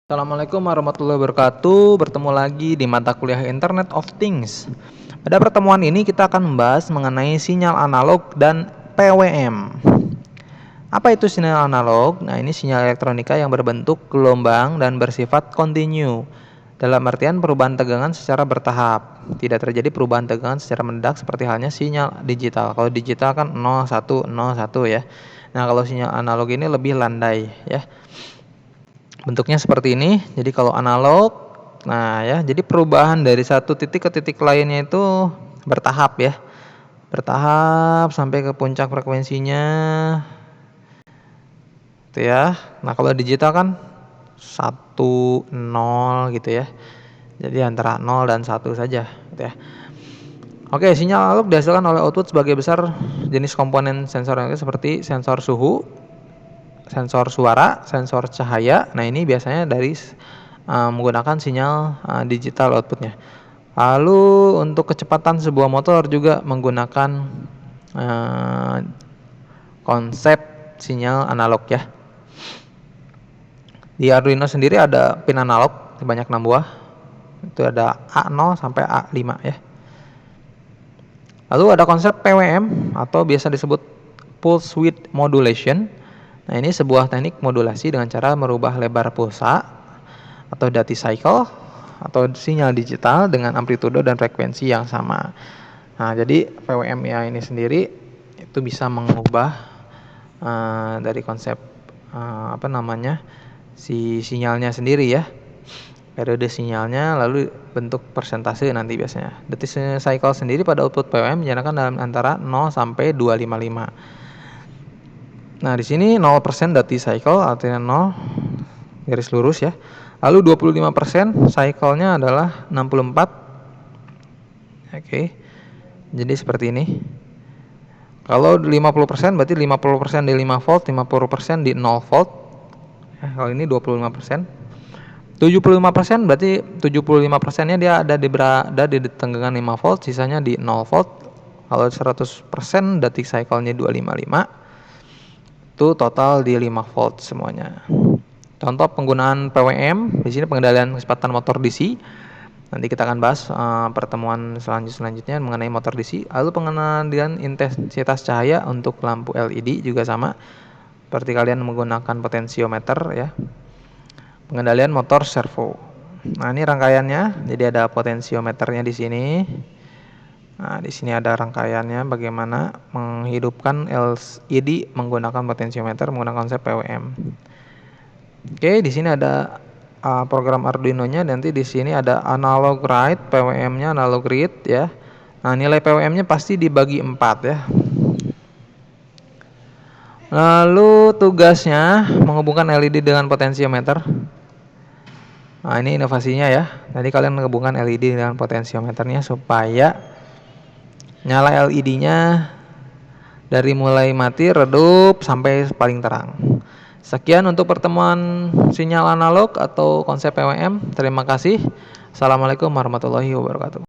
Assalamualaikum warahmatullahi wabarakatuh. Bertemu lagi di mata kuliah Internet of Things. Pada pertemuan ini kita akan membahas mengenai sinyal analog dan PWM. Apa itu sinyal analog? Nah, ini sinyal elektronika yang berbentuk gelombang dan bersifat kontinu. Dalam artian perubahan tegangan secara bertahap. Tidak terjadi perubahan tegangan secara mendadak seperti halnya sinyal digital. Kalau digital kan 0 1 0 1 ya. Nah, kalau sinyal analog ini lebih landai ya. Bentuknya seperti ini. Jadi kalau analog, nah ya, jadi perubahan dari satu titik ke titik lainnya itu bertahap ya. Bertahap sampai ke puncak frekuensinya. Gitu ya. Nah, kalau digital kan 1 0 gitu ya. Jadi antara 0 dan 1 saja gitu ya. Oke, sinyal analog dihasilkan oleh output sebagai besar jenis komponen sensor seperti sensor suhu, sensor suara, sensor cahaya. Nah, ini biasanya dari menggunakan sinyal digital outputnya. Lalu untuk kecepatan sebuah motor juga menggunakan konsep sinyal analog ya. Di Arduino sendiri ada pin analog sebanyak 6 buah. Itu ada A0 sampai A5 ya. Lalu ada konsep PWM atau biasa disebut pulse width modulation. Nah, ini sebuah teknik modulasi dengan cara merubah lebar pulsa atau duty cycle atau sinyal digital dengan amplitudo dan frekuensi yang sama. Nah, jadi PWM ya ini sendiri itu bisa mengubah dari konsep si sinyalnya sendiri ya. Periode sinyalnya, lalu bentuk persentase nanti biasanya. Duty cycle sendiri pada output PWM dinyalakan dalam antara 0 sampai 255. Nah, di sini 0% duty cycle artinya 0 garis lurus ya. Lalu 25% cycle-nya adalah 64. Oke. Jadi seperti ini. Kalau 50% berarti 50% di 5 volt, 50% di 0 volt. Kalau ini 25%. 75% berarti 75%-nya dia ada di tenggengan 5 volt, sisanya di 0 volt. Kalau 100% duty cycle-nya 255. Itu total di 5 volt semuanya. Contoh penggunaan PWM, di sini pengendalian kecepatan motor DC. Nanti kita akan bahas pertemuan selanjutnya mengenai motor DC. Lalu pengendalian intensitas cahaya untuk lampu LED juga sama. Seperti kalian menggunakan potensiometer ya. Pengendalian motor servo. Nah, ini rangkaiannya. Jadi ada potensiometernya di sini. Nah, di sini ada rangkaiannya bagaimana menghidupkan LED menggunakan potensiometer menggunakan konsep PWM. Oke, di sini ada program Arduino-nya. Nanti di sini ada analog write, PWM-nya analog read ya. Nah, nilai PWM-nya pasti dibagi 4 ya. Lalu tugasnya menghubungkan LED dengan potensiometer. Nah, ini inovasinya ya. Tadi kalian menghubungkan LED dengan potensiometernya supaya nyala LED-nya dari mulai mati, redup sampai paling terang. Sekian untuk pertemuan sinyal analog atau konsep PWM. Terima kasih. Assalamualaikum warahmatullahi wabarakatuh.